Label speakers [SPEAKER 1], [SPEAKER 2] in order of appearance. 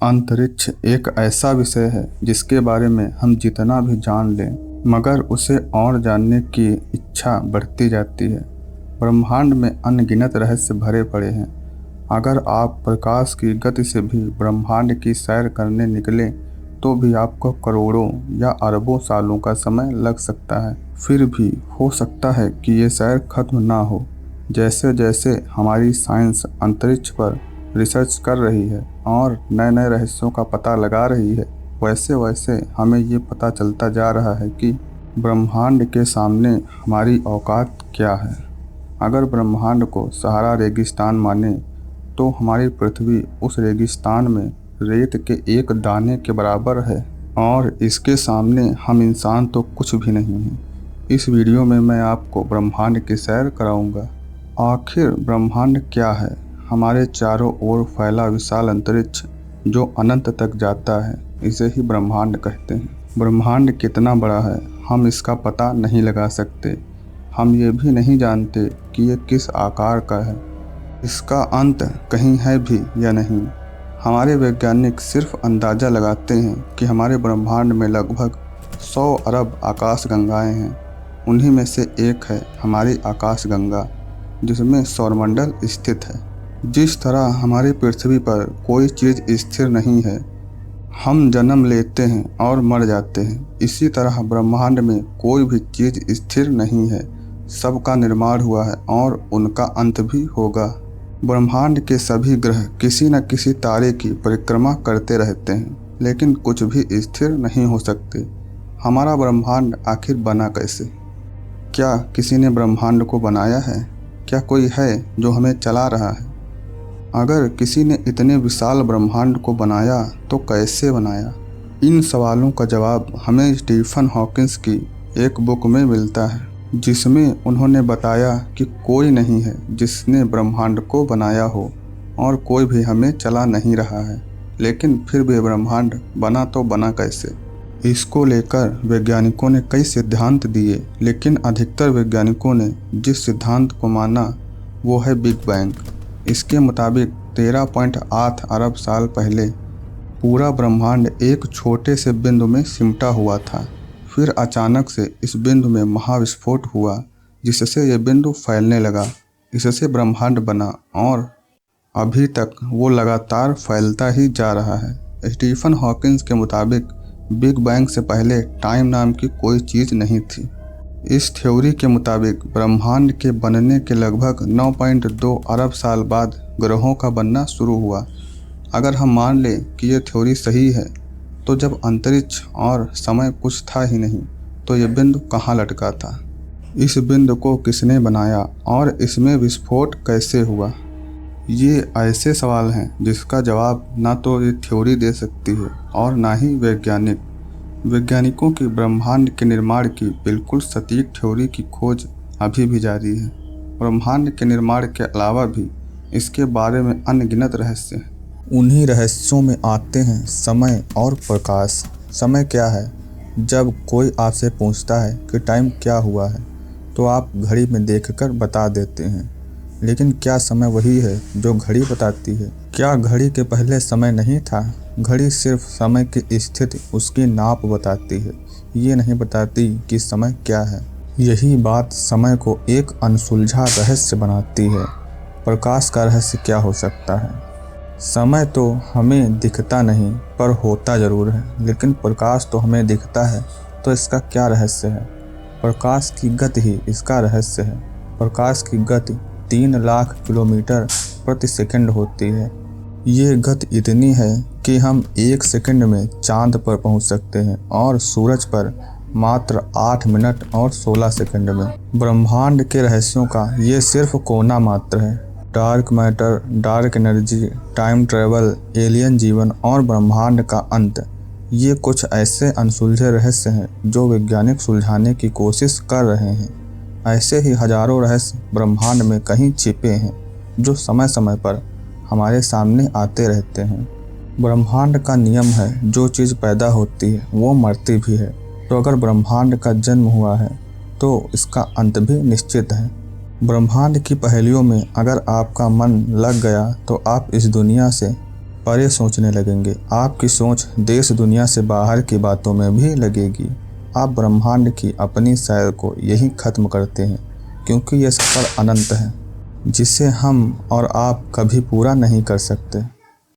[SPEAKER 1] अंतरिक्ष एक ऐसा विषय है जिसके बारे में हम जितना भी जान लें मगर उसे और जानने की इच्छा बढ़ती जाती है। ब्रह्मांड में अनगिनत रहस्य भरे पड़े हैं। अगर आप प्रकाश की गति से भी ब्रह्मांड की सैर करने निकलें तो भी आपको करोड़ों या अरबों सालों का समय लग सकता है। फिर भी हो सकता है कि ये सैर खत्म ना हो। जैसे जैसे हमारी साइंस अंतरिक्ष पर रिसर्च कर रही है और नए नए रहस्यों का पता लगा रही है, वैसे वैसे हमें ये पता चलता जा रहा है कि ब्रह्मांड के सामने हमारी औकात क्या है। अगर ब्रह्मांड को सहारा रेगिस्तान माने तो हमारी पृथ्वी उस रेगिस्तान में रेत के एक दाने के बराबर है और इसके सामने हम इंसान तो कुछ भी नहीं हैं। इस वीडियो में मैं आपको ब्रह्मांड की सैर कराऊंगा। आखिर ब्रह्मांड क्या है? हमारे चारों ओर फैला विशाल अंतरिक्ष जो अनंत तक जाता है, इसे ही ब्रह्मांड कहते हैं। ब्रह्मांड कितना बड़ा है हम इसका पता नहीं लगा सकते। हम ये भी नहीं जानते कि ये किस आकार का है, इसका अंत कहीं है भी या नहीं। हमारे वैज्ञानिक सिर्फ अंदाज़ा लगाते हैं कि हमारे ब्रह्मांड में लगभग 100 अरब आकाशगंगाएं हैं। उन्हीं में से एक है हमारी आकाशगंगा, जिसमें सौरमंडल स्थित है। जिस तरह हमारी पृथ्वी पर कोई चीज़ स्थिर नहीं है, हम जन्म लेते हैं और मर जाते हैं, इसी तरह ब्रह्मांड में कोई भी चीज़ स्थिर नहीं है। सबका निर्माण हुआ है और उनका अंत भी होगा। ब्रह्मांड के सभी ग्रह किसी न किसी तारे की परिक्रमा करते रहते हैं, लेकिन कुछ भी स्थिर नहीं हो सकते। हमारा ब्रह्मांड आखिर बना कैसे? क्या किसी ने ब्रह्मांड को बनाया है? क्या कोई है जो हमें चला रहा है? अगर किसी ने इतने विशाल ब्रह्मांड को बनाया तो कैसे बनाया? इन सवालों का जवाब हमें स्टीफन हॉकिंस की एक बुक में मिलता है, जिसमें उन्होंने बताया कि कोई नहीं है जिसने ब्रह्मांड को बनाया हो और कोई भी हमें चला नहीं रहा है। लेकिन फिर भी ब्रह्मांड बना तो बना कैसे? इसको लेकर वैज्ञानिकों ने कई सिद्धांत दिए, लेकिन अधिकतर वैज्ञानिकों ने जिस सिद्धांत को माना वो है बिग बैंग। इसके मुताबिक 13.8 अरब साल पहले पूरा ब्रह्मांड एक छोटे से बिंदु में सिमटा हुआ था। फिर अचानक से इस बिंदु में महाविस्फोट हुआ, जिससे यह बिंदु फैलने लगा। इससे ब्रह्मांड बना और अभी तक वो लगातार फैलता ही जा रहा है। स्टीफन हॉकिंस के मुताबिक बिग बैंग से पहले टाइम नाम की कोई चीज़ नहीं थी। इस थ्योरी के मुताबिक ब्रह्मांड के बनने के लगभग 9.2 अरब साल बाद ग्रहों का बनना शुरू हुआ। अगर हम मान लें कि यह थ्योरी सही है, तो जब अंतरिक्ष और समय कुछ था ही नहीं, तो यह बिंदु कहाँ लटका था? इस बिंदु को किसने बनाया और इसमें विस्फोट कैसे हुआ? ये ऐसे सवाल हैं जिसका जवाब ना तो ये थ्योरी दे सकती है और ना ही वैज्ञानिक। वैज्ञानिकों की ब्रह्मांड के निर्माण की बिल्कुल सटीक थ्योरी की खोज अभी भी जारी है। ब्रह्मांड के निर्माण के अलावा भी इसके बारे में अनगिनत रहस्य हैं। उन्हीं रहस्यों में आते हैं समय और प्रकाश। समय क्या है? जब कोई आपसे पूछता है कि टाइम क्या हुआ है, तो आप घड़ी में देखकर बता देते हैं। लेकिन क्या समय वही है जो घड़ी बताती है? क्या घड़ी के पहले समय नहीं था? घड़ी सिर्फ समय की स्थिति, उसकी नाप बताती है, ये नहीं बताती कि समय क्या है। यही बात समय को एक अनसुलझा रहस्य बनाती है। प्रकाश का रहस्य क्या हो सकता है? समय तो हमें दिखता नहीं पर होता ज़रूर है, लेकिन प्रकाश तो हमें दिखता है, तो इसका क्या रहस्य है? प्रकाश की गति ही इसका रहस्य है। प्रकाश की गति 3 लाख किलोमीटर प्रति सेकंड होती है। ये गति इतनी है कि हम 1 सेकंड में चांद पर पहुंच सकते हैं और सूरज पर मात्र 8 मिनट और 16 सेकंड में। ब्रह्मांड के रहस्यों का ये सिर्फ कोना मात्र है। Dark matter, dark energy, time travel, alien जीवन और ब्रह्मांड का अंत, ये कुछ ऐसे अनसुलझे रहस्य हैं जो वैज्ञानिक सुलझाने की कोशिश कर रहे हैं। ऐसे ही हजारों रहस्य ब्रह्मांड में कहीं छिपे हैं जो समय समय पर हमारे सामने आते रहते हैं। ब्रह्मांड का नियम है, जो चीज़ पैदा होती है वो मरती भी है। तो अगर ब्रह्मांड का जन्म हुआ है तो इसका अंत भी निश्चित है। ब्रह्मांड की पहेलियों में अगर आपका मन लग गया तो आप इस दुनिया से परे सोचने लगेंगे। आपकी सोच देश दुनिया से बाहर की बातों में भी लगेगी। आप ब्रह्मांड की अपनी सैर को यही खत्म करते हैं, क्योंकि यह सफ़र अनंत है जिसे हम और आप कभी पूरा नहीं कर सकते।